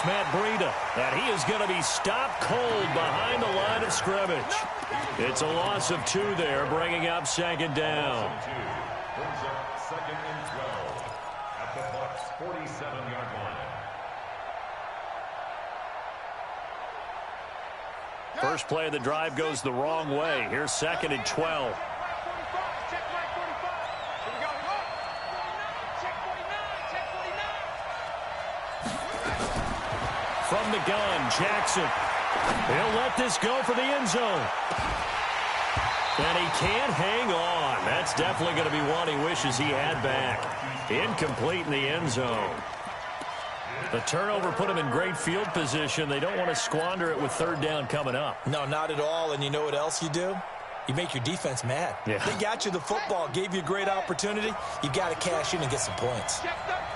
Matt Breida, and he is going to be stopped cold behind the line of scrimmage. It's a loss of 2 there, bringing up second down. Brings up second and 12 at the Bucs 47-yard line. First play of the drive goes the wrong way. Here's second and 12. From the gun, Jackson. He'll let this go for the end zone. And he can't hang on. That's definitely going to be one he wishes he had back. Incomplete in the end zone. The turnover put him in great field position. They don't want to squander it with third down coming up. No, not at all. And you know what else you do? You make your defense mad. Yeah. They got you the football, gave you a great opportunity. You got to cash in and get some points.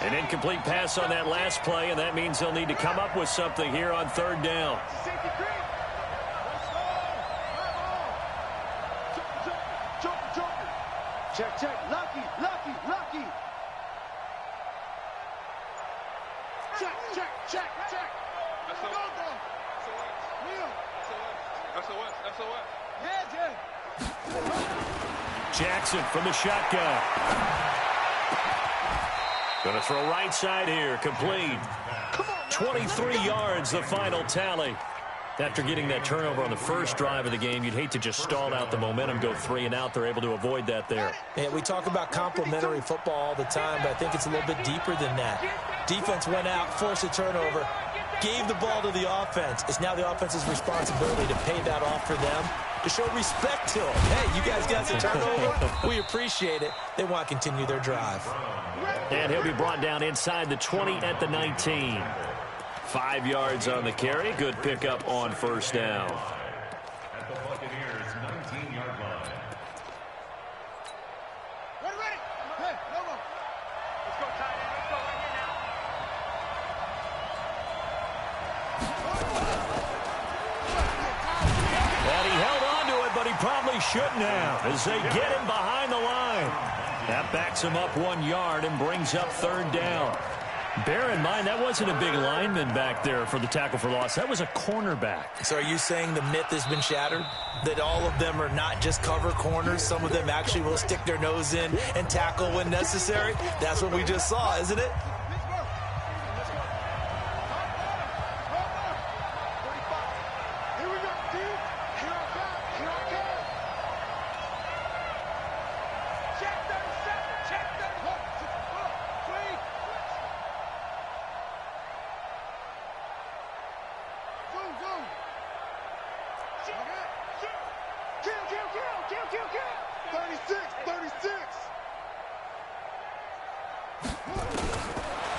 An incomplete pass on that last play, and that means they'll need to come up with something here on third down. Check, check. Lucky. Check. SOS. Yeah. Jackson from the shotgun. Going to throw right side here. Complete. 23 yards, the final tally. After getting that turnover on the first drive of the game, you'd hate to just stall out the momentum, go 3 and out. They're able to avoid that there. Yeah, we talk about complementary football all the time, but I think it's a little bit deeper than that. Defense went out, forced a turnover, gave the ball to the offense. It's now the offense's responsibility to pay that off for them, to show respect to them. Hey, you guys got some turnover. We appreciate it. They want to continue their drive. And he'll be brought down inside the 20 at the 19. 5 yards on the carry. Good pickup on first down. At the Buccaneers' 19-yard line. Ready. Hey, no. Let's go, tight end. Let's go right here now. And he held on to it, but he probably shouldn't have, as they get him behind the line. That backs him up 1 yard and brings up third down. Bear in mind, that wasn't a big lineman back there for the tackle for loss. That was a cornerback. So are you saying the myth has been shattered? That all of them are not just cover corners? Some of them actually will stick their nose in and tackle when necessary? That's what we just saw, isn't it?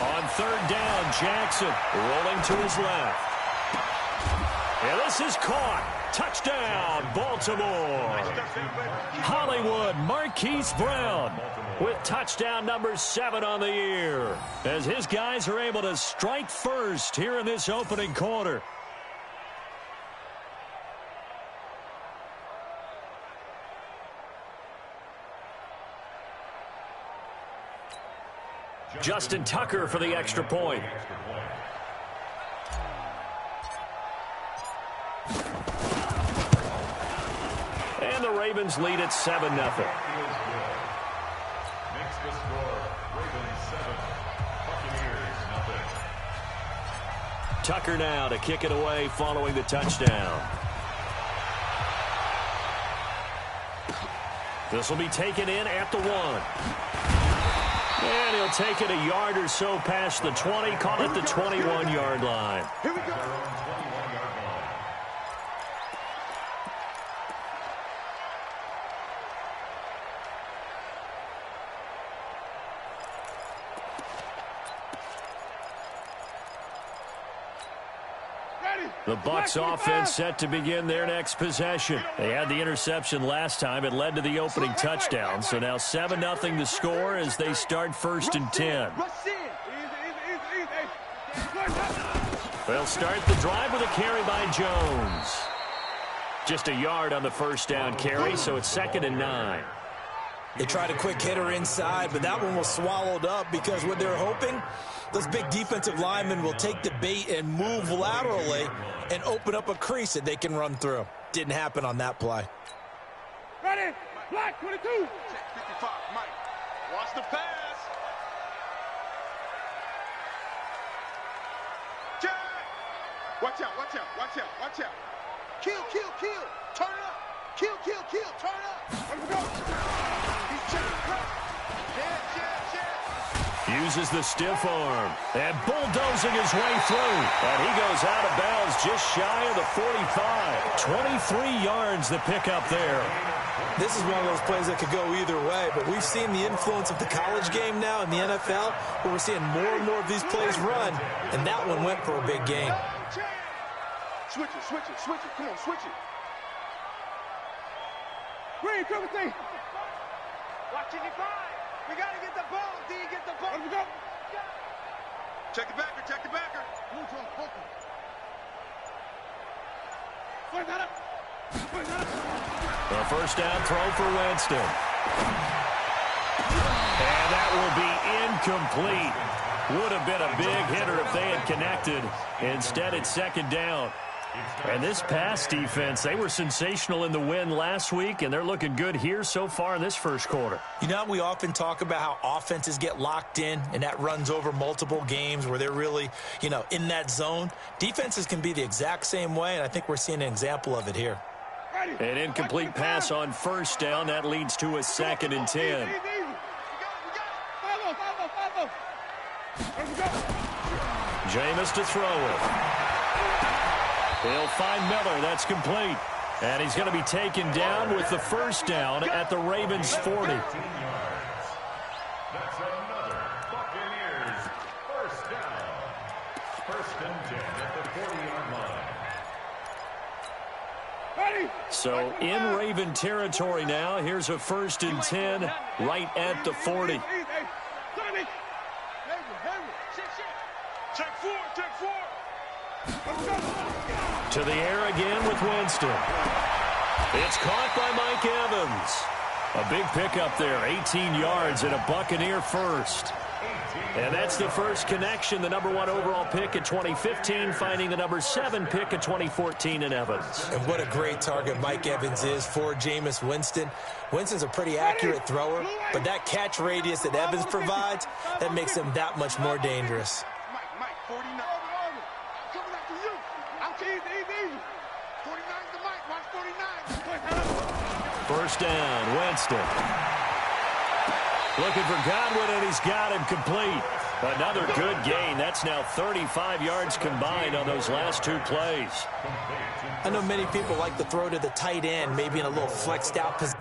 On third down, Jackson rolling to his left. And this is caught. Touchdown, Baltimore. Hollywood Marquise Brown with touchdown number 7 on the year, as his guys are able to strike first here in this opening quarter. Justin Tucker for the extra point. And the Ravens lead at 7-0. Makes the score Ravens 7, Buccaneers 0. Tucker now to kick it away following the touchdown. This will be taken in at the 1. And he'll take it a yard or so past the 20, call it the 21-yard line. Here we go. The Bucs offense set to begin their next possession. They had the interception last time. It led to the opening touchdown. So now 7-0 the score as they start first and 10. They'll start the drive with a carry by Jones. Just a yard on the first down carry, so it's 2nd and 9. They tried a quick hitter inside, but that one was swallowed up because what they're hoping Those big defensive linemen will take the bait and move laterally and open up a crease that they can run through. Didn't happen on that play. Ready? Black 22. Check 55, Mike. Watch the pass. Check. Watch out, watch out, watch out, watch out. Kill, kill, kill. Turn it up. Kill, kill, kill. Turn it up. Let's go. He's checking cut. Uses the stiff arm and bulldozing his way through. And he goes out of bounds just shy of the 45. 23 yards the pickup there. This is one of those plays that could go either way, but we've seen the influence of the college game now in the NFL, where we're seeing more and more of these plays run, and that one went for a big gain. Switch it, switch it, switch it. Come on, switch it. Green, triple T. Watch it, we got to get the ball, D. Get the ball. Let's go. Check the backer, check the backer. Move to a poker. Point that up. Point that up. The first down throw for Winston. And that will be incomplete. Would have been a big hitter if they had connected. Instead, it's second down. And this pass defense, they were sensational in the win last week, and they're looking good here so far in this first quarter. You know, we often talk about how offenses get locked in, and that runs over multiple games where they're really, you know, in that zone. Defenses can be the exact same way, and I think we're seeing an example of it here. An incomplete pass on first down. That leads to a 2nd and 10. Jameis to throw it. He'll find Miller. That's complete. And he's going to be taken down with the first down at the Ravens' 40. That's another Buccaneers first down. First and 10 at the 40-yard line. So in Raven territory now. Here's a 1st and 10 right at the 40. Check four, check four. To the air again with Winston. It's caught by Mike Evans. A big pickup there, 18 yards and a Buccaneer first. And that's the first connection, the number 1 overall pick in 2015, finding the number 7 pick in 2014 in Evans. And what a great target Mike Evans is for Jameis Winston. Winston's a pretty accurate thrower, but that catch radius that Evans provides, that makes him that much more dangerous. Mike, 49. I'm coming after you. I'm easy. 49's the Mike. Watch 49. First down, Winston. Looking for Godwin, and he's got him complete. Another good gain. That's now 35 yards combined on those last 2 plays. I know many people like to throw to the tight end, maybe in a little flexed out position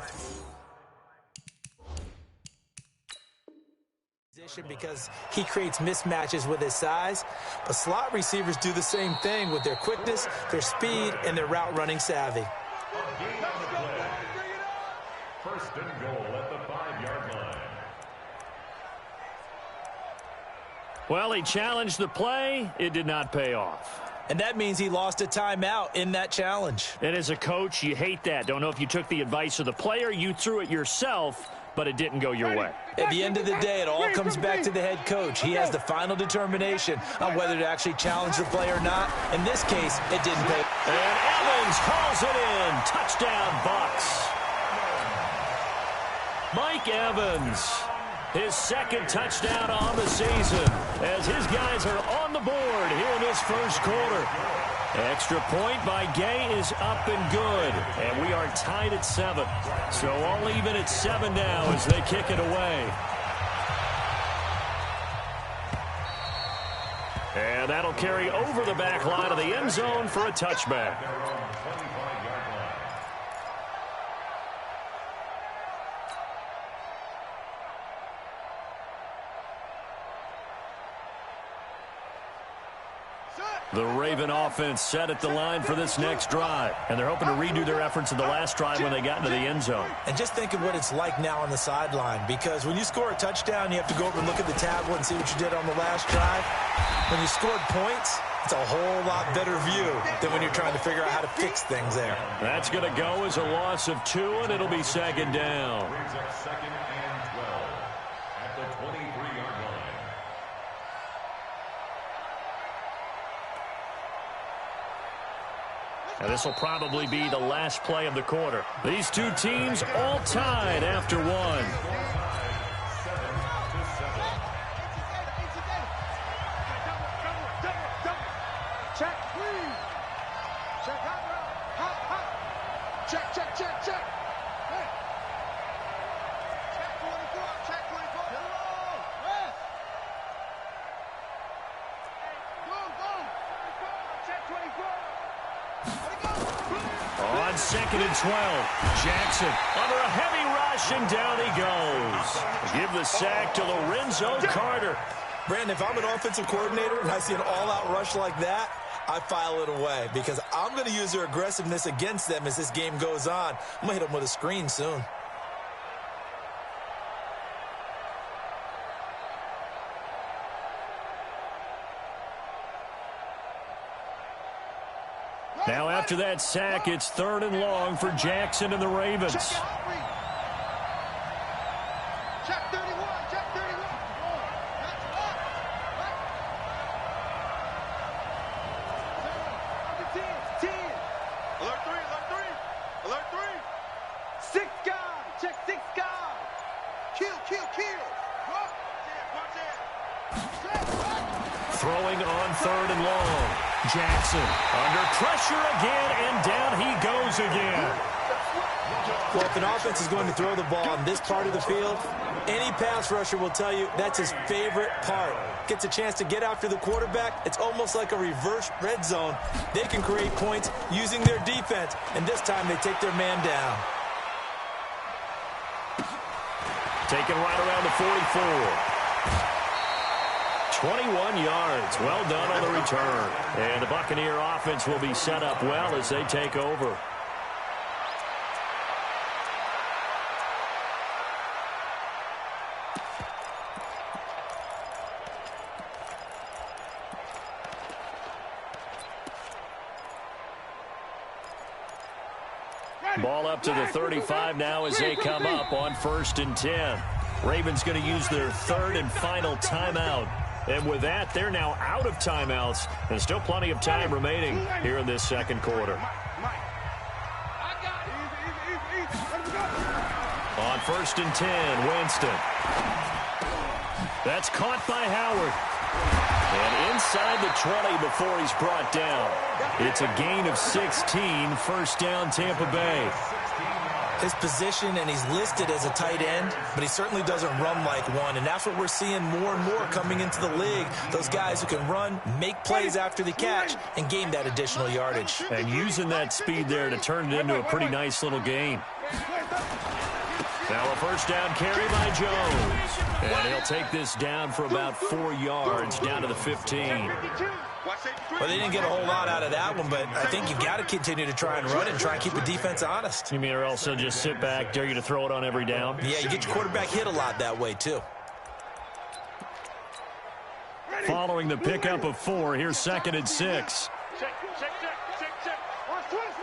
because he creates mismatches with his size. But slot receivers do the same thing with their quickness, their speed, and their route running savvy. First and goal at the 5-yard line. Well, he challenged the play. It did not pay off. And that means he lost a timeout in that challenge. And as a coach, you hate that. Don't know if you took the advice of the player, you threw it yourself, but it didn't go your way. At the end of the day, it all comes back to the head coach. He has the final determination on whether to actually challenge the play or not. In this case, it didn't pay. And Evans hauls it in. Touchdown, Bucs. Mike Evans, his 2nd touchdown on the season, as his guys are on the board here in this first quarter. Extra point by Gay is up and good, and we are tied at 7. So all even at 7 now as they kick it away. And that'll carry over the back line of the end zone for a touchback. The Raven offense set at the line for this next drive. And they're hoping to redo their efforts in the last drive when they got into the end zone. And just think of what it's like now on the sideline. Because when you score a touchdown, you have to go over and look at the tablet and see what you did on the last drive. When you scored points, it's a whole lot better view than when you're trying to figure out how to fix things there. That's going to go as a loss of 2, and it'll be 2nd down. Brings up 2nd and 12 at the 23-yard line. And this will probably be the last play of the quarter. These two teams all tied after one. Check, please. Check, hot. Check, check, check, check. Hey. Check 24, check 24. Hello. Yes. Hey, go. Check 24. On 2nd and 12, Jackson under a heavy rush, and down he goes. Give the sack to Lorenzo Carter. Brandon, if I'm an offensive coordinator and I see an all-out rush like that, I file it away because I'm going to use their aggressiveness against them as this game goes on. I'm going to hit them with a screen soon. Now after that sack, it's 3rd and long for Jackson and the Ravens. Check 31, check 31. That's up. Right. 10. Alert 3. Alert 3. 6 guys. Check 6 guys. Kill. Watch it. Throwing on 3rd and long. Jackson under pressure again, and down he goes again. Well, if an offense is going to throw the ball on this part of the field, any pass rusher will tell you that's his favorite part. Gets a chance to get after the quarterback. It's almost like a reverse red zone. They can create points using their defense, and this time they take their man down. Taken right around the 44. 21 yards. Well done on the return. And the Buccaneer offense will be set up well as they take over. Ball up to the 35 now as they come up on 1st and 10. Ravens going to use their 3rd and final timeout. And with that, they're now out of timeouts. And still plenty of time remaining here in this 2nd quarter. On 1st and 10, Winston. That's caught by Howard. And inside the 20 before he's brought down. It's a gain of 16, 1st down Tampa Bay. His position, and he's listed as a tight end, but he certainly doesn't run like one, and that's what we're seeing more and more coming into the league. Those guys who can run, make plays after the catch, and gain that additional yardage. And using that speed there to turn it into a pretty nice little game. Now a 1st down carry by Jones. And he'll take this down for about 4 yards, down to the 15. Well, they didn't get a whole lot out of that one, but I think you've got to continue to try and run and try and keep the defense honest. You mean or else they'll just sit back, dare you to throw it on every down? Yeah, you get your quarterback hit a lot that way, too. Following the pickup of 4, here's 2nd and 6. Check. Watch twist.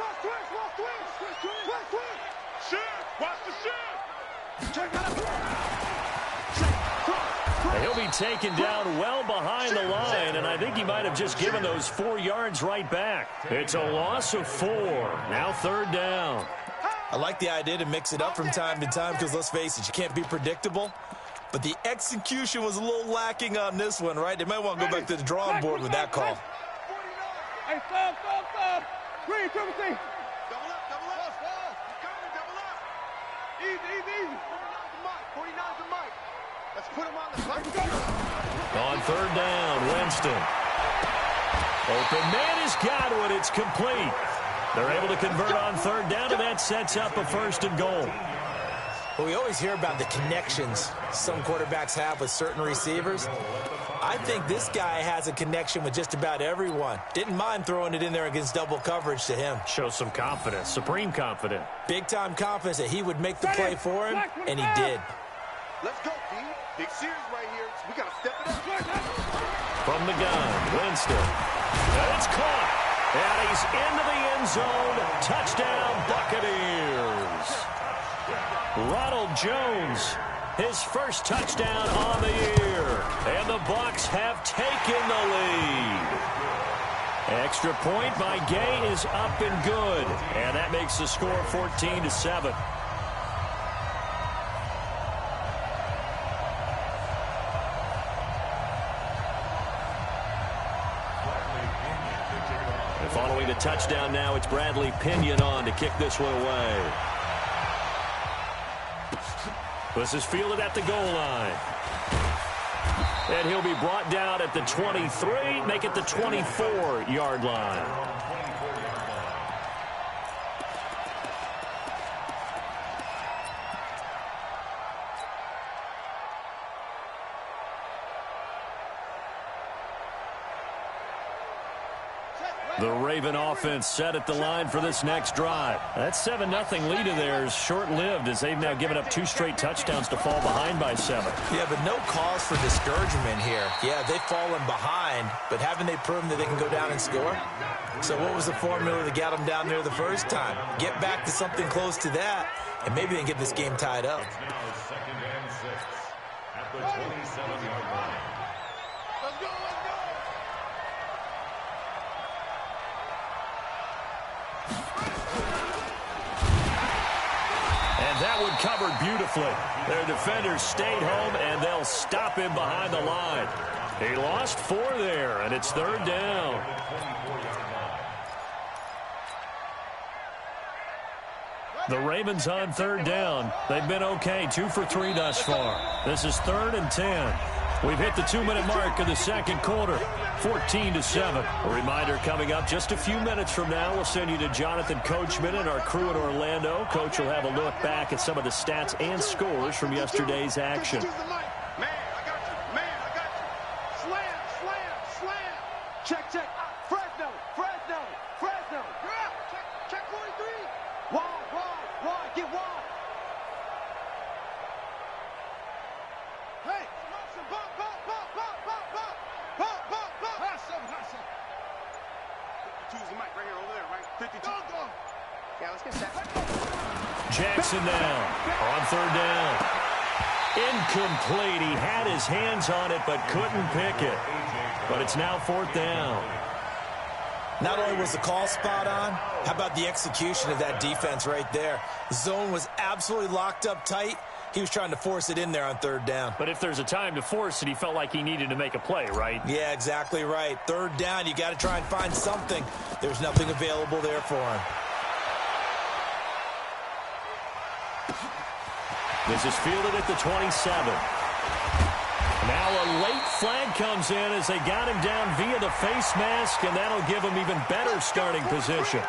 Watch the shit. Check that out. He'll be taken down well behind the line, and I think he might have just given those 4 yards right back. It's a loss of 4. Now 3rd down. I like the idea to mix it up from time to time because, let's face it, you can't be predictable. But the execution was a little lacking on this one, right? They might want to go back to the drawing board with that call. Hey, stop. Green, triple T. Double up. Coming, double up. Easy. 49's the mic. Let's put him on the mic. On 3rd down, Winston. Open man is Godwin. It's complete. They're able to convert on 3rd down, and that sets up a 1st and goal. Well, we always hear about the connections some quarterbacks have with certain receivers. I think this guy has a connection with just about everyone. Didn't mind throwing it in there against double coverage to him. Shows some confidence, supreme confidence. Big-time confidence that he would make the play for him, and he did. Let's go, D. Big series right here. We got to step it up. From the gun, Winston. And it's caught. And he's into the end zone. Touchdown, Buccaneers. Ronald Jones, his 1st touchdown on the year. And the Bucs have taken the lead. Extra point by Gay is up and good. And that makes the score 14-7. And following the touchdown now, it's Bradley Pinion on to kick this one away. This is fielded at the goal line. And he'll be brought down at the 23, make it the 24-yard line. The Raven offense set at the line for this next drive. That 7-0 lead of theirs short-lived as they've now given up 2 straight touchdowns to fall behind by 7. Yeah, but no cause for discouragement here. Yeah, they've fallen behind, but haven't they proven that they can go down and score? So what was the formula that got them down there the first time? Get back to something close to that, and maybe they can get this game tied up. It's now 2nd and 6 at the 27-yard line. Let's go, let's go. And that one covered beautifully. Their defenders stayed home, and they'll stop him behind the line. He lost 4 there, and it's 3rd down. The Ravens on 3rd down. They've been okay, 2 for 3 thus far. This is 3rd and 10. We've hit the 2-minute mark of the second quarter, 14-7. A reminder coming up just a few minutes from now. We'll send you to Jonathan Coachman and our crew in Orlando. Coach will have a look back at some of the stats and scores from yesterday's action. Man, I got you. Man, I got you. Slam, slam, slam. Check, check. Fresno, Fresno, Fresno. You're out. Check 43. Wide, get wide. Hey, bump. Hustle. 52's the mic right here, over there, right? 52. Go. Yeah, let's get set. Jackson now on 3rd down. Incomplete. He had his hands on it but couldn't pick it. But it's now 4th down. Not only was the call spot on, how about the execution of that defense right there? The zone was absolutely locked up tight. He was trying to force it in there on 3rd down. But if there's a time to force it, he felt like he needed to make a play, right? Yeah, exactly right. 3rd down, you got to try and find something. There's nothing available there for him. This is fielded at the 27. Now a late flag comes in as they got him down via the face mask, and that'll give him even better starting position.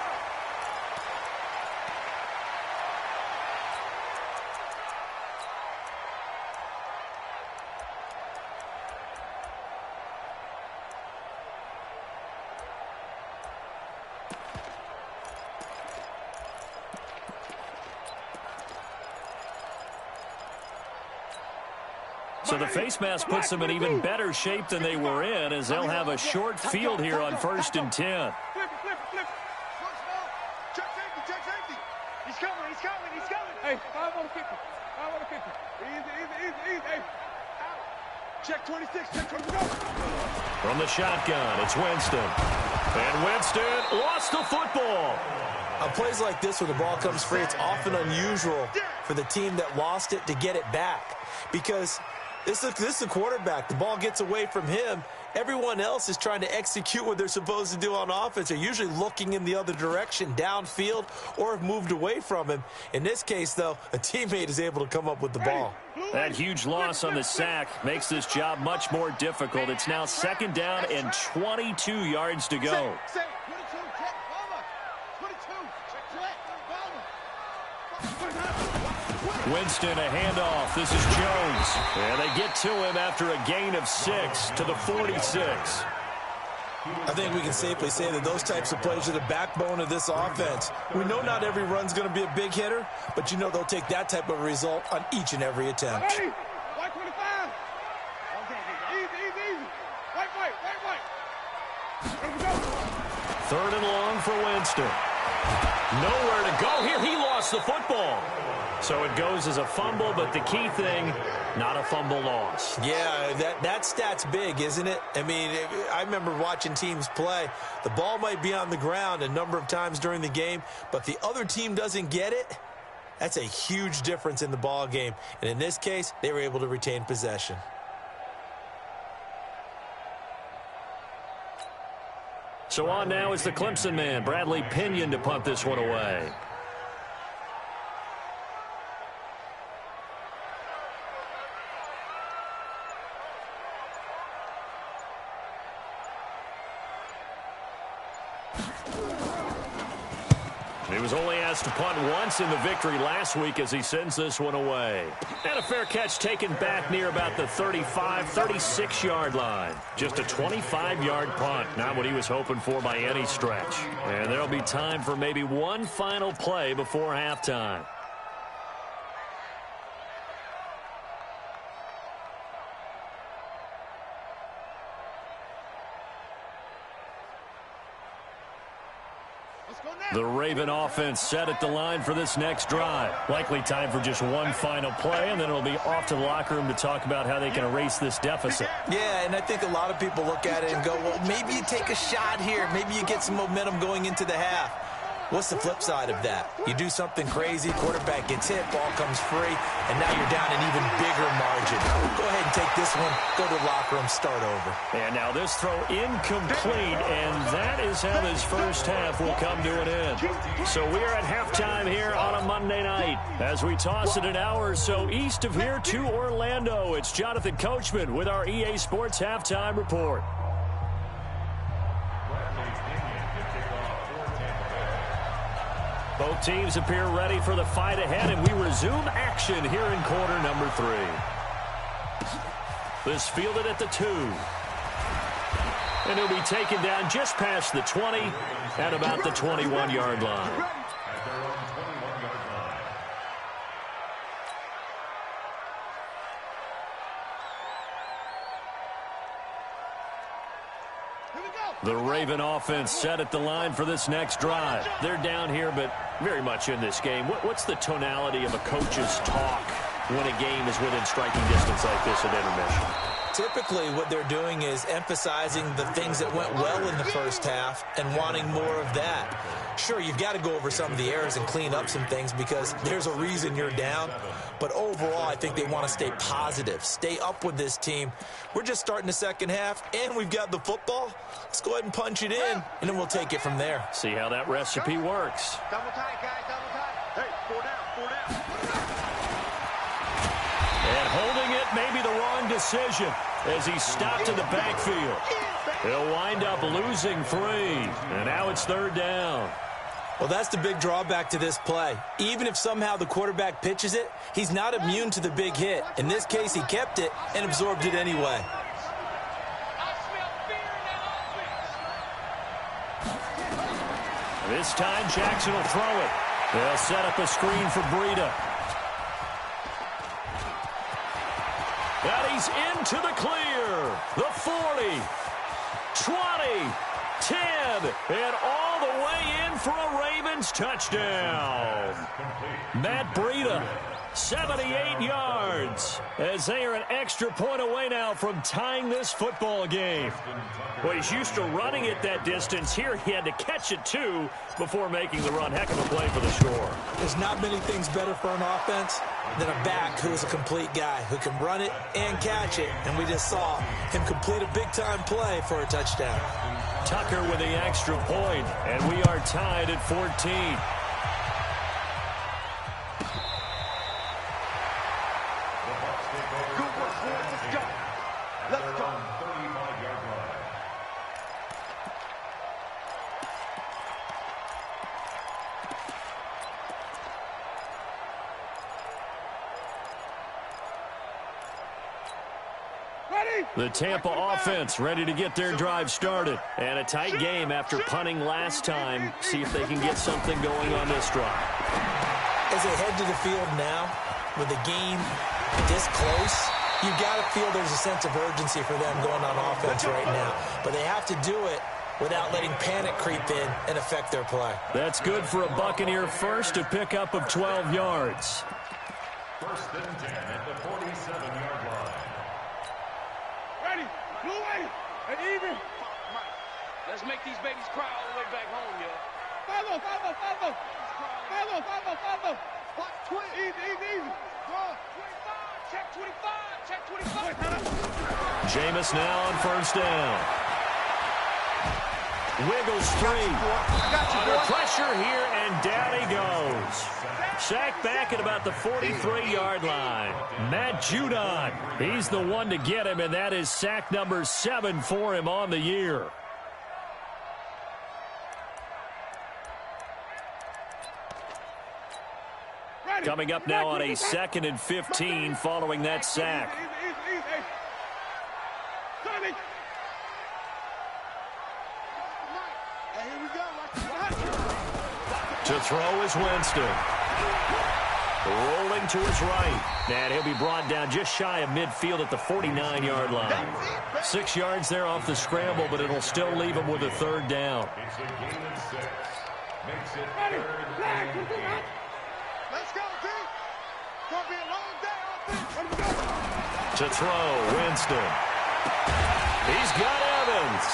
So the face mask puts them in even better shape than they were in, as they'll have a short field here on 1st and 10. Flip it. Check safety. He's coming. Hey, 5 on the 50. Easy. Hey, out. Check 26. From the shotgun, it's Winston. And Winston lost the football. On plays like this, when the ball comes free, it's often unusual for the team that lost it to get it back. Because this is a quarterback. The ball gets away from him. Everyone else is trying to execute what they're supposed to do on offense. They're usually looking in the other direction, downfield, or have moved away from him. In this case, though, a teammate is able to come up with the ball. That huge loss on the sack makes this job much more difficult. It's now 2nd down and 22 yards to go. Winston, a handoff. This is Jones. And they get to him after a gain of 6 to the 46. I think we can safely say that those types of plays are the backbone of this offense. We know not every run's going to be a big hitter, but you know they'll take that type of result on each and every attempt. Hey, white 25. Easy. White. Let's go. 3rd and long for Winston. Nowhere to go here. He lost the football. So it goes as a fumble, but the key thing, not a fumble loss. Yeah, that stat's big, isn't it? I mean, I remember watching teams play. The ball might be on the ground a number of times during the game, but if the other team doesn't get it, that's a huge difference in the ball game. And in this case, they were able to retain possession. So on now is the Clemson man, Bradley Pinion, to punt this one away. He was only asked to punt once in the victory last week as he sends this one away. And a fair catch taken back near about the 35, 36-yard line. Just a 25-yard punt, not what he was hoping for by any stretch. And there'll be time for maybe one final play before halftime. The Raven offense set at the line for this next drive. Likely time for just one final play, and then it'll be off to the locker room to talk about how they can erase this deficit. Yeah, and I think a lot of people look at it and go, well, maybe you take a shot here. Maybe you get some momentum going into the half. What's the flip side of that? You do something crazy, quarterback gets hit, ball comes free, and now you're down an even bigger margin. Go ahead and take this one, go to the locker room, start over. And now this throw incomplete, and that is how this first half will come to an end. So we are at halftime here on a Monday night as we toss it an hour or so east of here to Orlando. It's Jonathan Coachman with our EA Sports Halftime Report. Both teams appear ready for the fight ahead, and we resume action here in quarter number 3. This fielded at the 2. And he'll be taken down just past the 20 at about the 21-yard line. The Raven offense set at the line for this next drive. They're down here, but very much in this game. What's the tonality of a coach's talk when a game is within striking distance like this at intermission? Typically, what they're doing is emphasizing the things that went well in the first half and wanting more of that. Sure, you've got to go over some of the errors and clean up some things because there's a reason you're down. But overall, I think they want to stay positive, stay up with this team. We're just starting the second half, and we've got the football. Let's go ahead and punch it in, and then we'll take it from there. See how that recipe works. Double tight, guys, double tight. Hey, 4 down, 4 down. And holding it may be the wrong decision as he stopped in the backfield. He'll wind up losing 3, and now it's 3rd down. Well, that's the big drawback to this play. Even if somehow the quarterback pitches it, he's not immune to the big hit. In this case, he kept it and absorbed it anyway. This time, Jackson will throw it. They'll set up a screen for Breida. And he's into the clear. The 40, 20, 10, and all the way in for a Ravens touchdown. Matt Breida, 78 yards, as they are an extra point away now from tying this football game. Well, he's used to running it that distance. Here he had to catch it, too, before making the run. Heck of a play for the score. There's not many things better for an offense than a back who is a complete guy who can run it and catch it. And we just saw him complete a big-time play for a touchdown. Tucker with the extra point, and we are tied at 14. The Tampa offense ready to get their drive started. And a tight game after punting last time. See if they can get something going on this drive. As they head to the field now, with the game this close, you've got to feel there's a sense of urgency for them going on offense right now. But they have to do it without letting panic creep in and affect their play. That's good for a Buccaneer first, a pickup of 12 yards. First and 10 at the 47-yard line. Ready. Blue way. And even. Let's make these babies cry all the way back home, yo. Follow. Watch twin. Easy. Run. 25. Check 25. Check 25. Jameis now on first down. Wiggles free. Under pressure here, and down he goes. Sacked back at about the 43-yard line. Matt Judon, he's the one to get him, and that is sack number 7 for him on the year. Coming up now on a 2nd and 15 following that sack. To throw is Winston. Rolling to his right. And he'll be brought down just shy of midfield at the 49-yard line. 6 yards there off the scramble, but it'll still leave him with a 3rd down. It's a gain of 6. Makes it 3rd and 8. Let's go, D. Gonna be a long day. To throw, Winston. He's got Evans.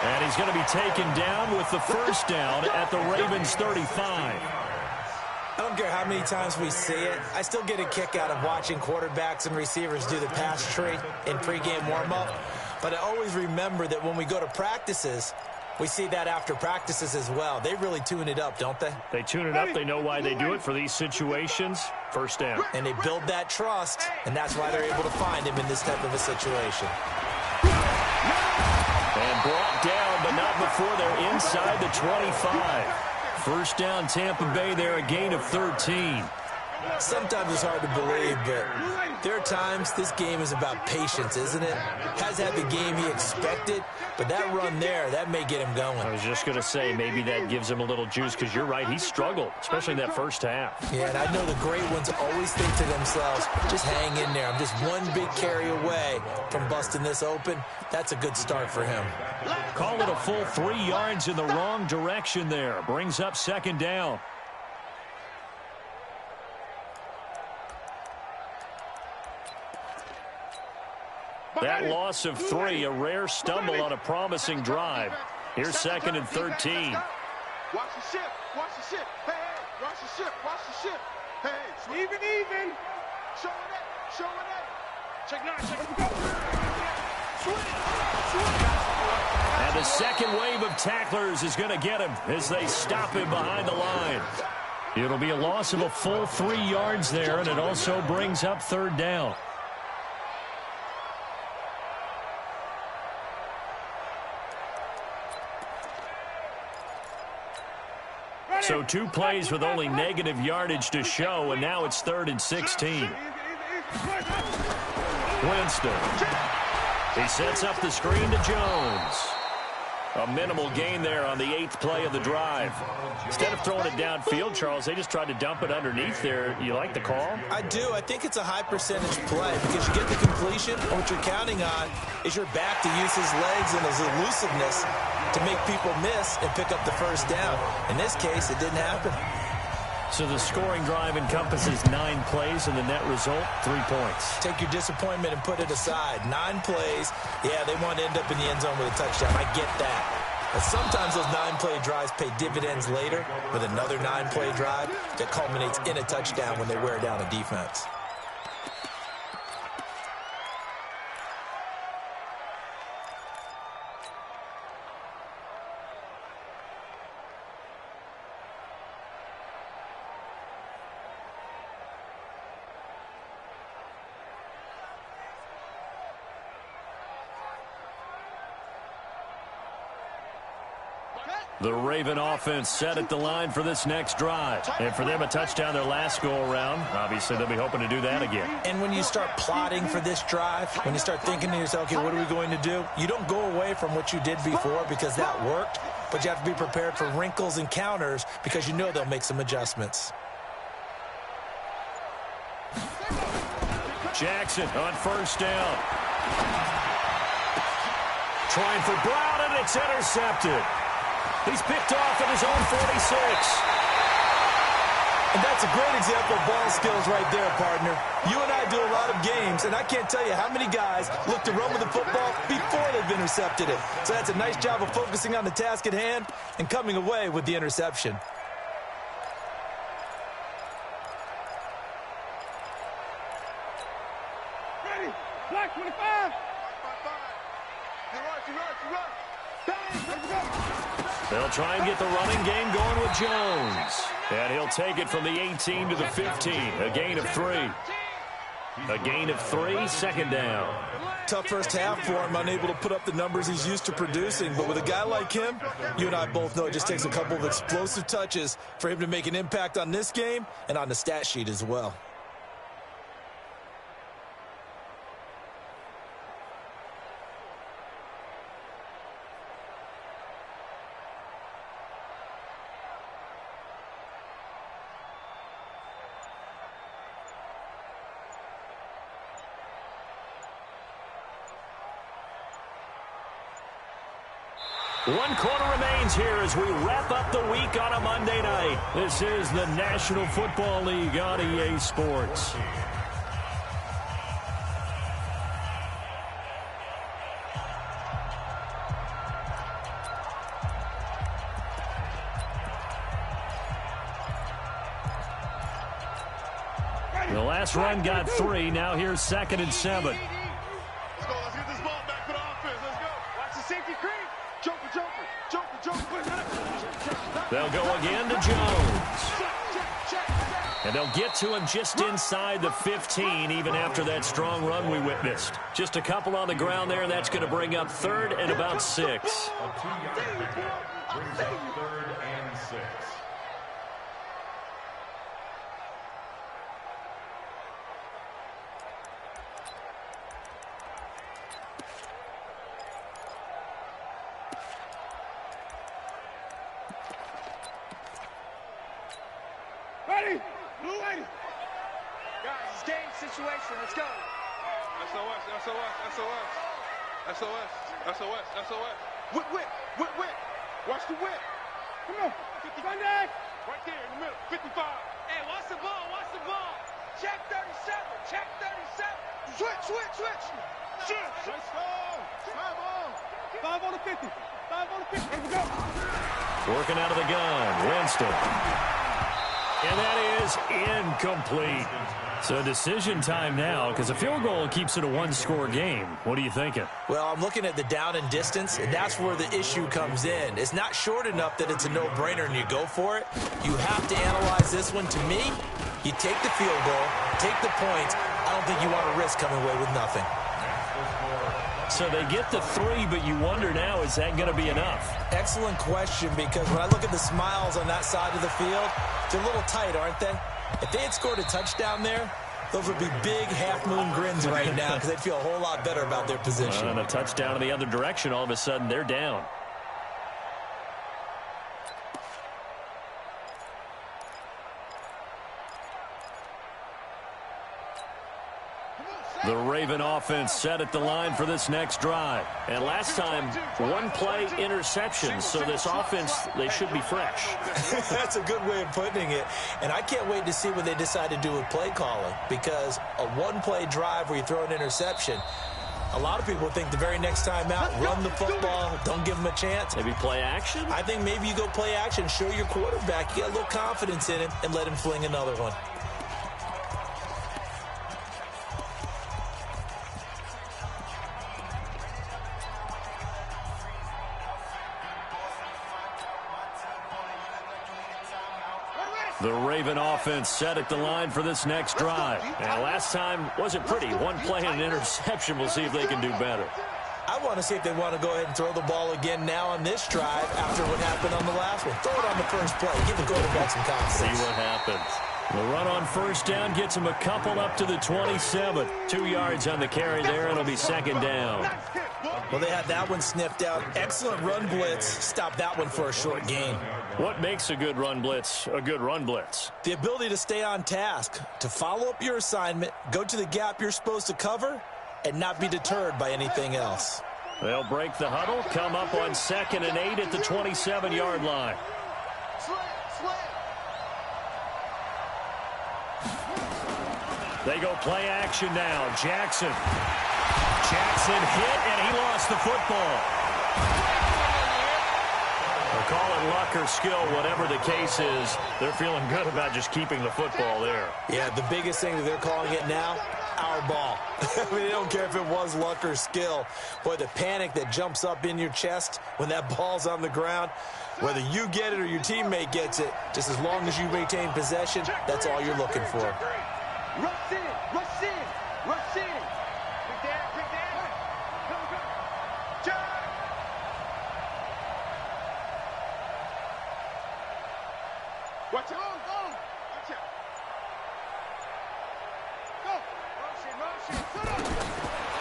And he's going to be taken down with the 1st down at the Ravens' 35. I don't care how many times we see it. I still get a kick out of watching quarterbacks and receivers do the pass tree in pregame warm-up. But I always remember that when we go to practices, we see that after practices as well. They really tune it up, don't they? They tune it up. They know why they do it for these situations. 1st down. And they build that trust, and that's why they're able to find him in this type of a situation. And brought down, but not before they're inside the 25. 1st down, Tampa Bay there, a gain of 13. Sometimes it's hard to believe, but there are times this game is about patience, isn't it? Has had the game he expected, but that run there, that may get him going. I was just going to say, maybe that gives him a little juice, because you're right, he struggled, especially in that 1st half. Yeah, and I know the great ones always think to themselves, just hang in there. I'm just one big carry away from busting this open. That's a good start for him. Call it a full 3 yards in the wrong direction there. Brings up 2nd down. That loss of 3, a rare stumble on a promising drive. Here's 2nd and 13. Watch the ship. Hey, watch the ship. Hey, even. Showing that. Check 9. And the second wave of tacklers is going to get him as they stop him behind the line. It'll be a loss of a full 3 yards there, and it also brings up 3rd down. So 2 plays with only negative yardage to show, and now it's 3rd and 16. Winston. He sets up the screen to Jones. A minimal gain there on the 8th play of the drive. Instead of throwing it downfield, Charles, they just tried to dump it underneath there. You like the call? I do. I think it's a high percentage play because you get the completion, and what you're counting on is your back to use his legs and his elusiveness to make people miss and pick up the 1st down. In this case, it didn't happen. So the scoring drive encompasses 9 plays, and the net result, 3 points. Take your disappointment and put it aside. 9 plays. Yeah, they want to end up in the end zone with a touchdown. I get that. But sometimes those 9-play drives pay dividends later with another 9-play drive that culminates in a touchdown when they wear down a defense. The Raven offense set at the line for this next drive. And for them, a touchdown their last go-around. Obviously, they'll be hoping to do that again. And when you start plotting for this drive, when you start thinking to yourself, okay, what are we going to do? You don't go away from what you did before because that worked, but you have to be prepared for wrinkles and counters because you know they'll make some adjustments. Jackson on first down. Trying for Brown, and it's intercepted. He's picked off at his own 46. And that's a great example of ball skills right there, partner. You and I do a lot of games, and I can't tell you how many guys look to run with the football before they've intercepted it. So that's a nice job of focusing on the task at hand and coming away with the interception. Ready, black 25. They'll try and get the running game going with Jones. And he'll take it from the 18 to the 15. A gain of 3. A gain of 3, second down. Tough first half for him, unable to put up the numbers he's used to producing. But with a guy like him, you and I both know it just takes a couple of explosive touches for him to make an impact on this game and on the stat sheet as well. One quarter remains here as we wrap up the week on a Monday night. This is the National Football League on EA Sports. The last run got 3. Now here's 2nd and 7. Let's go. Let's get this ball back for the offense. Let's go. Watch the safety creep. Jumper. They'll go again to Jones. And they'll get to him just inside the 15, even after that strong run we witnessed. Just a couple on the ground there, and that's going to bring up 3rd and about 6. A 2-yard pickup brings up 3rd and 6. Ready, blue lady. Guys, it's game situation. Let's go. SOS. Whip. Watch the whip. Come on. 50 contact. Right there in the middle. 55. Hey, watch the ball. Check 37. Switch. Let's go. 5 on the 50. 5 on the 50. Here we go. Working out of the gun, Winston. And that is incomplete. So decision time now, because a field goal keeps it a one-score game. What are you thinking? Well, I'm looking at the down and distance, and that's where the issue comes in. It's not short enough that it's a no-brainer and you go for it. You have to analyze this one. To me, you take the field goal, take the points. I don't think you want to risk coming away with nothing. So they get the 3, but you wonder now, is that going to be enough? Excellent question, because when I look at the smiles on that side of the field, they're a little tight, aren't they? If they had scored a touchdown there, those would be big half-moon grins right now because they'd feel a whole lot better about their position. And a touchdown in the other direction, all of a sudden they're down. The Raven offense set at the line for this next drive. And last time, one-play interception, so this offense, they should be fresh. That's a good way of putting it. And I can't wait to see what they decide to do with play calling, because a one-play drive where you throw an interception, a lot of people think the very next time out, run the football, don't give them a chance. Maybe play action? I think maybe you go play action, show your quarterback, you got a little confidence in him, and let him fling another one. The Raven offense set at the line for this next drive. And last time wasn't pretty. One play and an interception. We'll see if they can do better. I want to see if they want to go ahead and throw the ball again now on this drive after what happened on the last one. Throw it on the first play. Give the quarterback some confidence. See what happens. The run on first down gets him a couple up to the 27. 2 yards on the carry there. It'll be second down. Well, they had that one sniffed out. Excellent run blitz. Stop that one for a short gain. What makes a good run blitz a good run blitz? The ability to stay on task, to follow up your assignment, go to the gap you're supposed to cover, and not be deterred by anything else. They'll break the huddle, come up on 2nd and 8 at the 27-yard line. They go play action now. Jackson hit, and he lost the football. They'll call it luck or skill, whatever the case is. They're feeling good about just keeping the football there. Yeah, the biggest thing that they're calling it now, our ball. I mean, they don't care if it was luck or skill. Boy, the panic that jumps up in your chest when that ball's on the ground, whether you get it or your teammate gets it, just as long as you maintain possession, that's all you're looking for. Rush in, rush in, rush in. Big Dan, big Dan. Come, come. Charge. Watch out. Go. Watch out. Go. Motion, motion. Put up.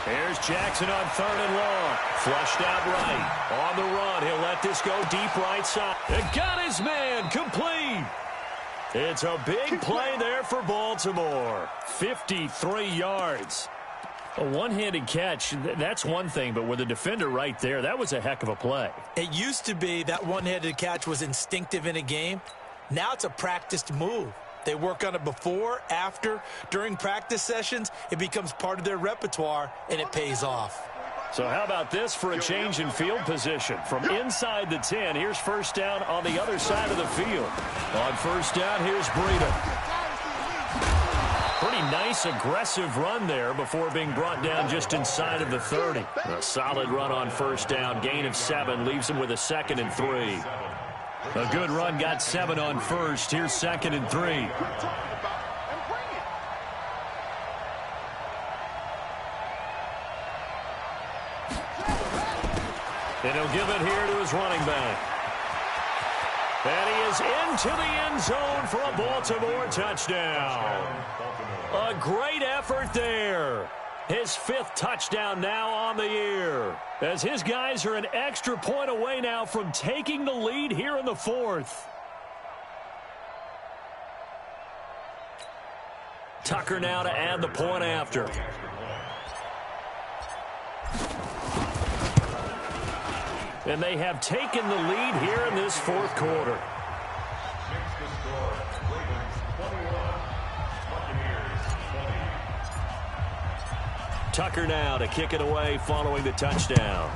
Here's Jackson on 3rd and long. Flushed out right. On the run. He'll let this go deep right side. It got his man. Complete. It's a big play there for Baltimore. 53 yards. A one-handed catch, that's one thing, but with a defender right there, that was a heck of a play. It used to be that one-handed catch was instinctive in a game. Now it's a practiced move. They work on it before, after, during practice sessions. It becomes part of their repertoire, and it pays off. So how about this for a change in field position? From inside the 10, here's first down on the other side of the field. On first down, here's Breida. Pretty nice, aggressive run there before being brought down just inside of the 30. A solid run on first down. Gain of 7 leaves him with a 2nd and 3. A good run got 7 on first. Here's 2nd and 3. And he'll give it here to his running back. And he is into the end zone for a Baltimore touchdown. A great effort there. His 5th touchdown now on the year. As his guys are an extra point away now from taking the lead here in the 4th. Tucker now to add the point after. And they have taken the lead here in this 4th quarter. Tucker now to kick it away following the touchdown.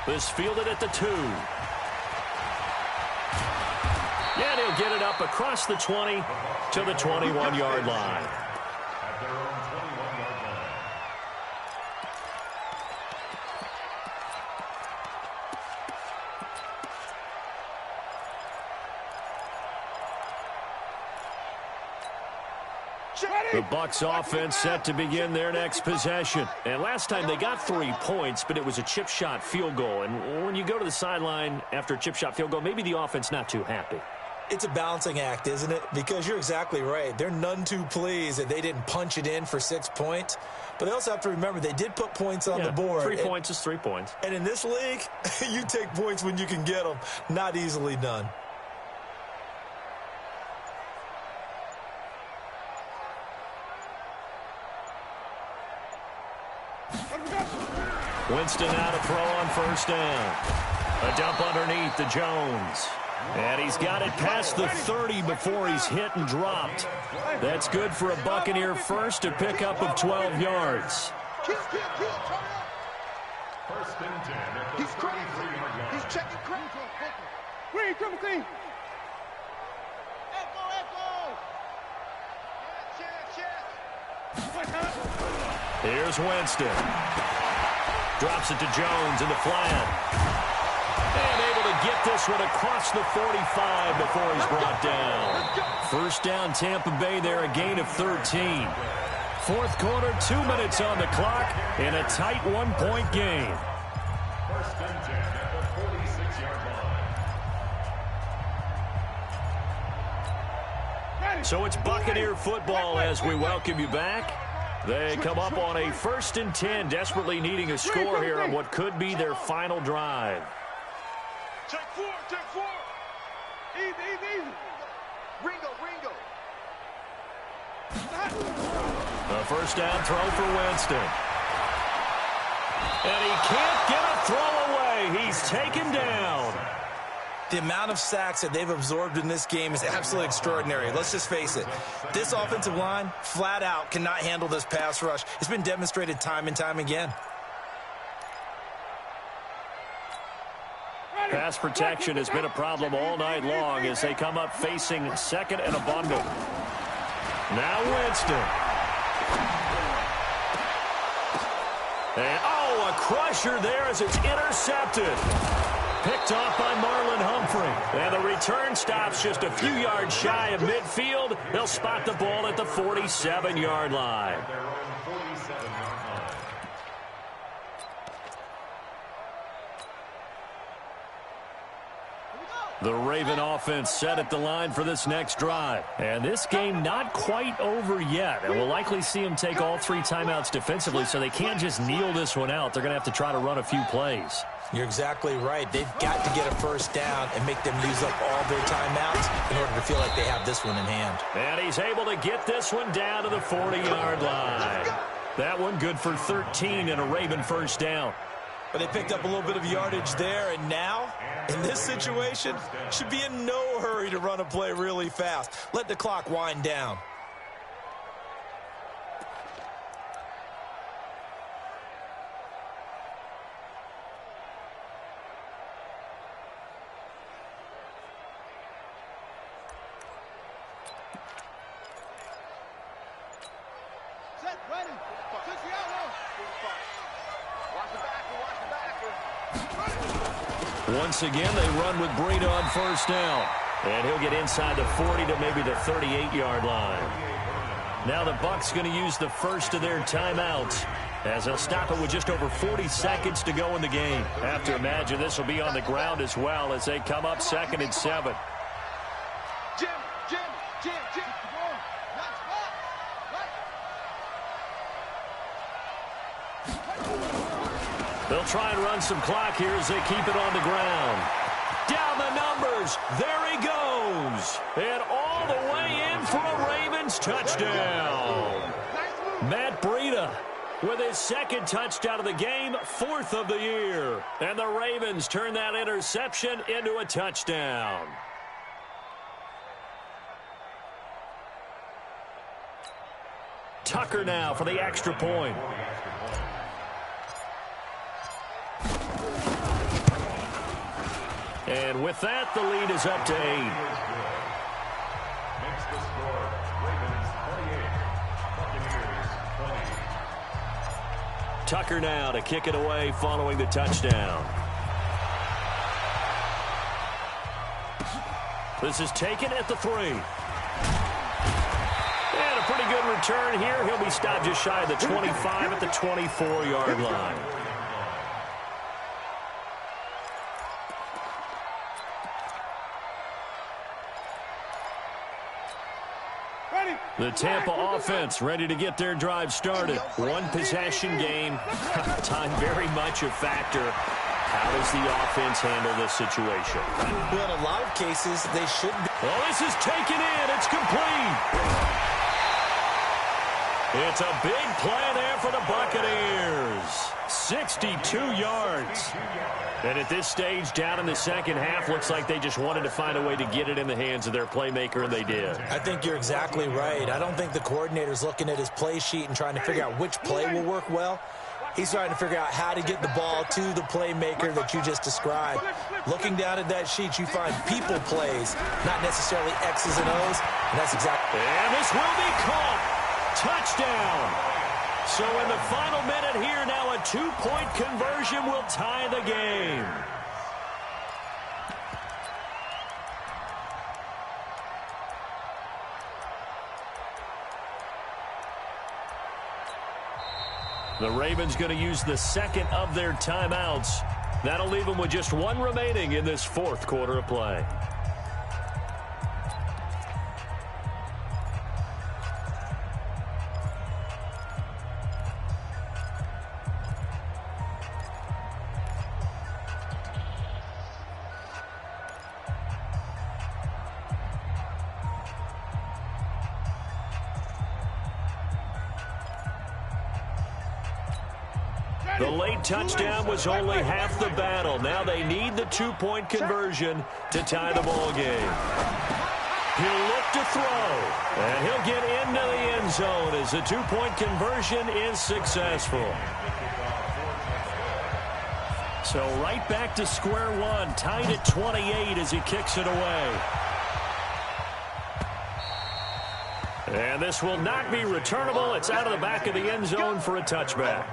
This fielded at the 2. Yeah, he'll get it up across the 20 to the 21-yard line. The Bucs offense set to begin their next possession. And last time they got 3 points, but it was a chip shot field goal. And when you go to the sideline after a chip shot field goal, maybe the offense not too happy. It's a balancing act, isn't it? Because you're exactly right. They're none too pleased that they didn't punch it in for 6 points. But they also have to remember they did put points on the board. 3 points is 3 points. And in this league, you take points when you can get them. Not easily done. Winston now to throw on first down. A dump underneath to Jones. And he's got it past the 30 before he's hit and dropped. That's good for a Buccaneer first, a pickup of 12 yards. First and 10 at the 33-yard line. He's checking credit. Green, triple team. Here's Winston. Drops it to Jones in the flat. And able to get this one across the 45 before he's brought down. First down, Tampa Bay there, a gain of 13. 4th quarter, 2 minutes on the clock in a tight 1-point game. First and 10 at the 46-yard line. So it's Buccaneer football as we welcome you back. They come up on a 1st and 10, desperately needing a score here on what could be their final drive. Check 4, check 4. Easy, easy, easy. Ringo, Ringo. A first down throw for Winston. And he can't get a throw away. He's taken down. The amount of sacks that they've absorbed in this game is absolutely extraordinary. Let's just face it. This offensive line, flat out, cannot handle this pass rush. It's been demonstrated time and time again. Pass protection has been a problem all night long as they come up facing second and abundant. Now Winston. And, a crusher there as it's intercepted. Picked off by Marlon Humphrey. And the return stops just a few yards shy of midfield. They'll spot the ball at the 47-yard line. The Raven offense set at the line for this next drive. And this game not quite over yet. And we'll likely see them take all 3 timeouts defensively, so they can't just kneel this one out. They're going to have to try to run a few plays. You're exactly right. They've got to get a first down and make them use up all their timeouts in order to feel like they have this one in hand. And he's able to get this one down to the 40-yard line. That one good for 13 and a Raven first down. But they picked up a little bit of yardage there, and now, in this situation, should be in no hurry to run a play really fast. Let the clock wind down. Set, ready. Switch the outlaw. Watch the back. Once again, they run with Breida on first down. And he'll get inside the 40 to maybe the 38-yard line. Now the Bucs going to use the first of their timeouts as they'll stop it with just over 40 seconds to go in the game. Have to imagine this will be on the ground as well as they come up 2nd and 7. Jim. Nice spot. They'll try and run some clock here as they keep it on the ground. Down the numbers. There he goes. And all the way in for a Ravens touchdown. Matt Breida with his 2nd touchdown of the game, 4th of the year. And the Ravens turn that interception into a touchdown. Tucker now for the extra point. And with that, the lead is up to 8. Makes the score Ravens 48, Buccaneers 20. Tucker now to kick it away following the touchdown. This is taken at the 3. And a pretty good return here. He'll be stopped just shy of the 25 at the 24-yard line. The Tampa offense ready to get their drive started. One possession game. Time very much a factor. How does the offense handle this situation? Well, in a lot of cases, they should be. Well, this is taken in. It's complete. It's a big play there for the Buccaneers. 62 yards. And at this stage, down in the second half, looks like they just wanted to find a way to get it in the hands of their playmaker, and they did. I think you're exactly right. I don't think the coordinator's looking at his play sheet and trying to figure out which play will work well. He's trying to figure out how to get the ball to the playmaker that you just described. Looking down at that sheet, you find people plays, not necessarily X's and O's, and that's exactly. And this will be caught. Touchdown. So in the final minute here, now a 2-point conversion will tie the game. The Ravens going to use the 2nd of their timeouts. That'll leave them with just 1 remaining in this 4th quarter of play. The late touchdown was only half the battle. Now they need the two-point conversion to tie the ball game. He'll look to throw, and he'll get into the end zone as the two-point conversion is successful. So right back to square one, tied at 28 as he kicks it away. And this will not be returnable. It's out of the back of the end zone for a touchback.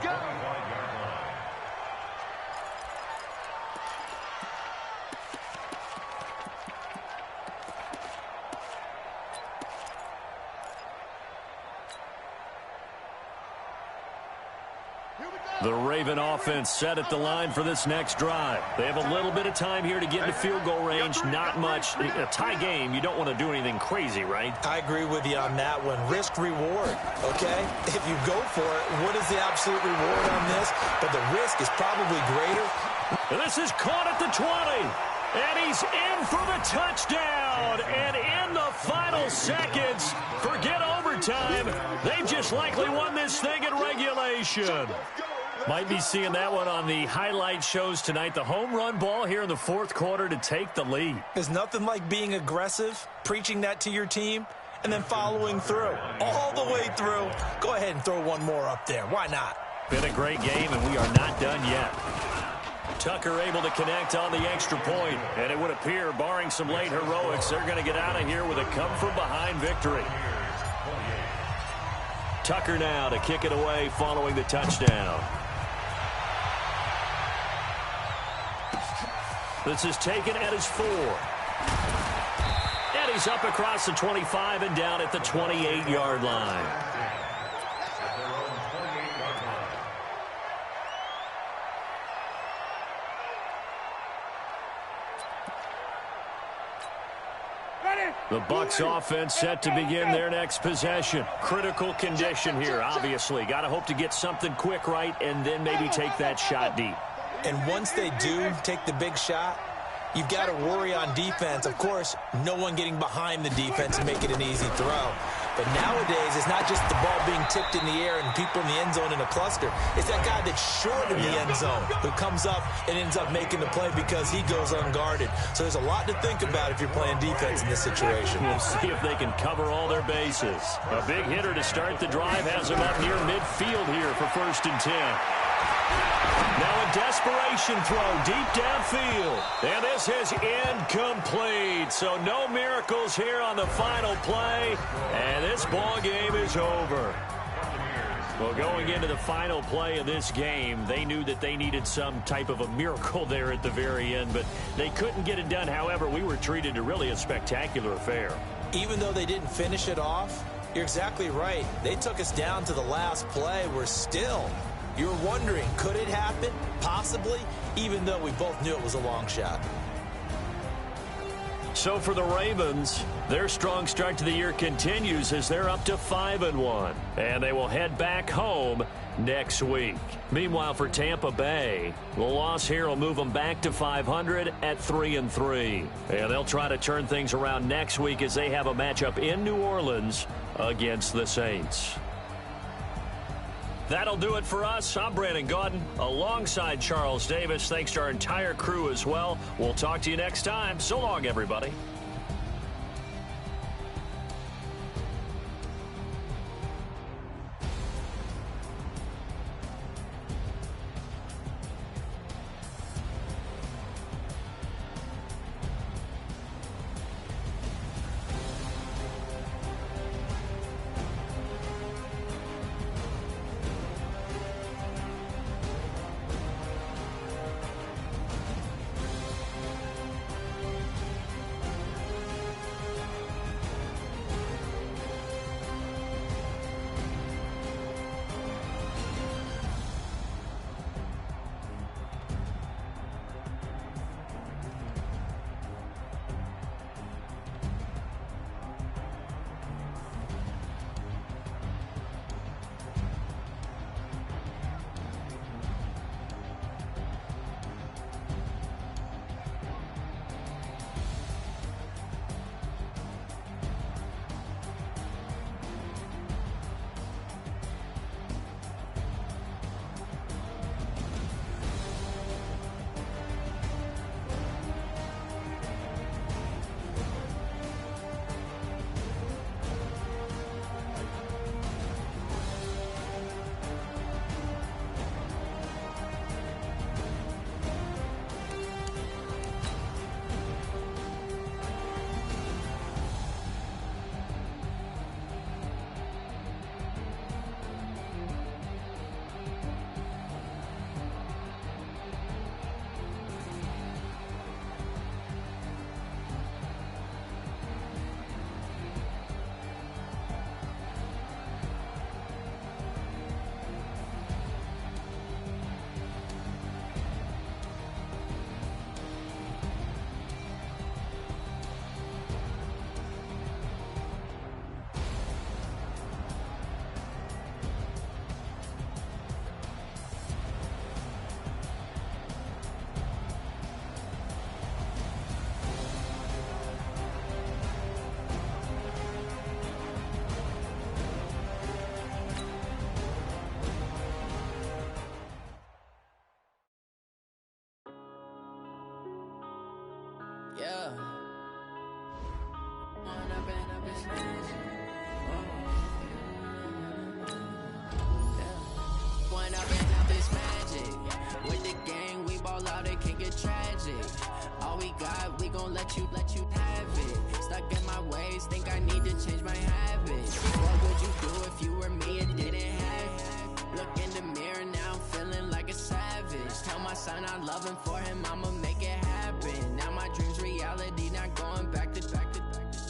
The Raven offense set at the line for this next drive. They have a little bit of time here to get into field goal range. Not much. A tie game, you don't want to do anything crazy, right? I agree with you on that one. Risk reward, okay? If you go for it, what is the absolute reward on this? But the risk is probably greater. This is caught at the 20. And he's in for the touchdown. And in the final seconds, forget overtime. They've just likely won this thing in regulation. Might be seeing that one on the highlight shows tonight. The home run ball here in the fourth quarter to take the lead. There's nothing like being aggressive, preaching that to your team, and then following through. All the way through. Go ahead and throw one more up there. Why not? Been a great game, and we are not done yet. Tucker able to connect on the extra point, and it would appear, barring some late heroics, they're going to get out of here with a come-from-behind victory. Tucker now to kick it away following the touchdown. This is taken at his 4. And he's up across the 25 and down at the 28-yard line. The Bucs offense set to begin their next possession. Critical condition here, obviously. Got to hope to get something quick right and then maybe take that shot deep. And once they do take the big shot, you've got to worry on defense. Of course, no one getting behind the defense and make it an easy throw. But nowadays, it's not just the ball being tipped in the air and people in the end zone in a cluster. It's that guy that's short in the end zone who comes up and ends up making the play because he goes unguarded. So there's a lot to think about if you're playing defense in this situation. We'll see if they can cover all their bases. A big hitter to start the drive has him up near midfield here for 1st and 10. Now a desperation throw deep downfield. And this is incomplete. So no miracles here on the final play. And this ball game is over. Well, going into the final play of this game, they knew that they needed some type of a miracle there at the very end. But they couldn't get it done. However, we were treated to really a spectacular affair. Even though they didn't finish it off, you're exactly right. They took us down to the last play. We're still... You're wondering, could it happen? Possibly, even though we both knew it was a long shot. So for the Ravens, their strong start to the year continues as they're up to 5-1. And they will head back home next week. Meanwhile, for Tampa Bay, the loss here will move them back to 500 at 3-3. And they'll try to turn things around next week as they have a matchup in New Orleans against the Saints. That'll do it for us. I'm Brandon Gaudin alongside Charles Davis. Thanks to our entire crew as well. We'll talk to you next time. So long, everybody. Yeah. Point up and up is magic. With the gang, we ball out, it can get tragic. All we got, we gon' let you have it. Stuck in my ways, think I need to change my habits. What would you do if you were me and didn't have it? Look in the mirror now, I'm feeling like a savage. Tell my son I love him, for him I'ma make it happen. Now my dream's reality, not going back to.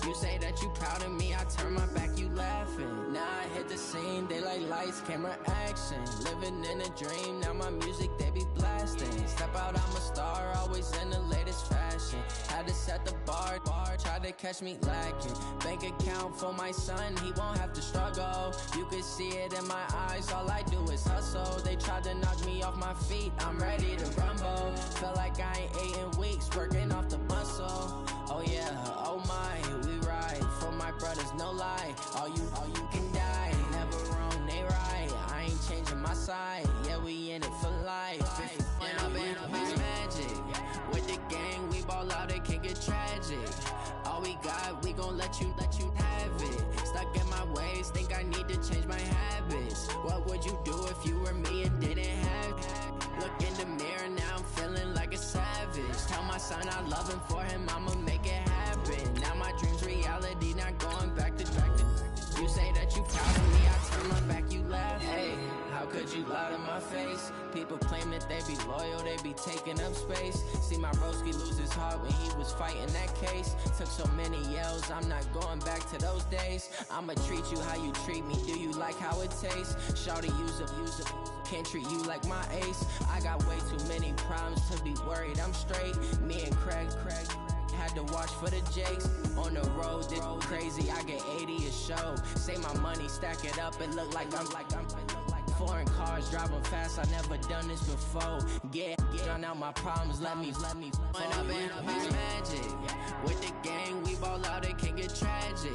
You say that you proud of me, I turn my back, you laughing. Now I hit the scene, they like lights, camera, action. Living in a dream, now my music, they be blasting. Step out, I'm a star, always in the latest fashion. Had to set the bar, try to catch me lacking. Bank account for my son, he won't have to struggle. You can see it in my eyes, all I do is hustle. They tried to knock me off my feet, I'm ready to rumble. Felt like I ain't ate in weeks, working off the muscle. Oh yeah, oh my, we ride for my brothers, no lie. All you can die, never wrong, they right. I ain't changing my side, yeah, we in it for life. And up is magic. With the gang, we ball out, it can get tragic. All we got, we gon' let you have it. Stuck in my ways, think I need to change my habits. What would you do if you were me and didn't have it? Look in the mirror, now I'm feeling like a savage. Tell my son I love him, for him I'ma make it happen. Now my dream's reality, not going back to. You say that you proud of me, I turn my back, you laugh. Hey, how could you lie to my face? People claim that they be loyal, they be taking up space. See my broski lose his heart when he was fighting that case. Took so many yells, I'm not going back to those days. I'ma treat you how you treat me, do you like how it tastes? Shawty, use up, can't treat you like my ace. I got way too many problems to be worried, I'm straight. Me and Craig had to watch for the Jakes. On the road, this crazy, I get 80 a show. Say my money, stack it up, it look like I'm foreign cars, driving fast, I never done this before. Get drown out my problems, let me point up and up is magic. With the gang, we ball out, it can get tragic.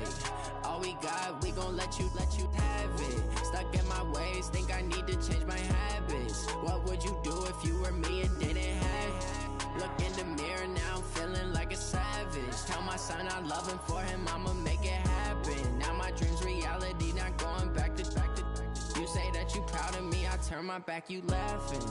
All we got, we gon' let you have it. Stuck in my ways, think I need to change my habits. What would you do if you were me and didn't have it? Look in the mirror, now I'm feeling like a savage. Tell my son I love him, for him I'ma make it happen. Now my dream's reality, not going back to. You say that you proud of me, I turn my back, you laughing.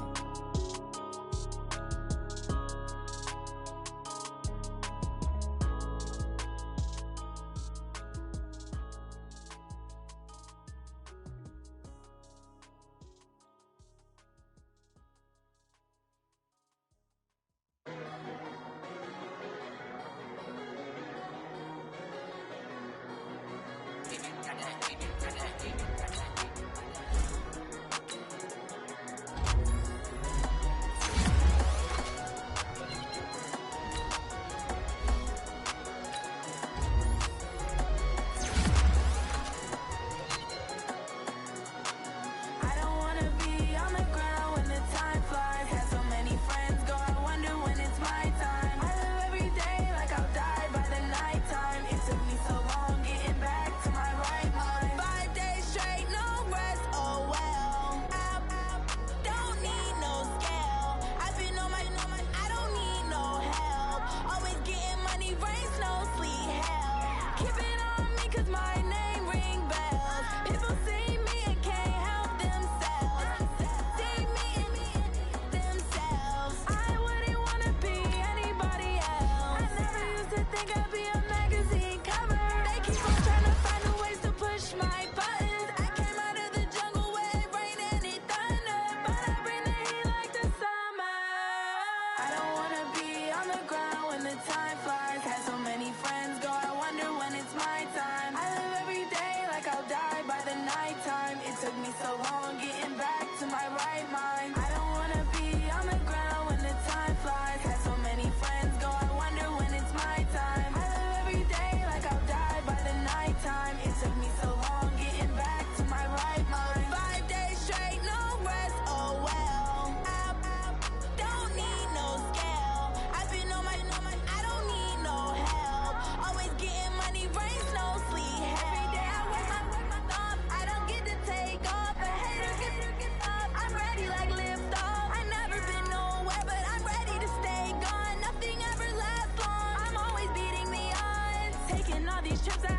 all these trips I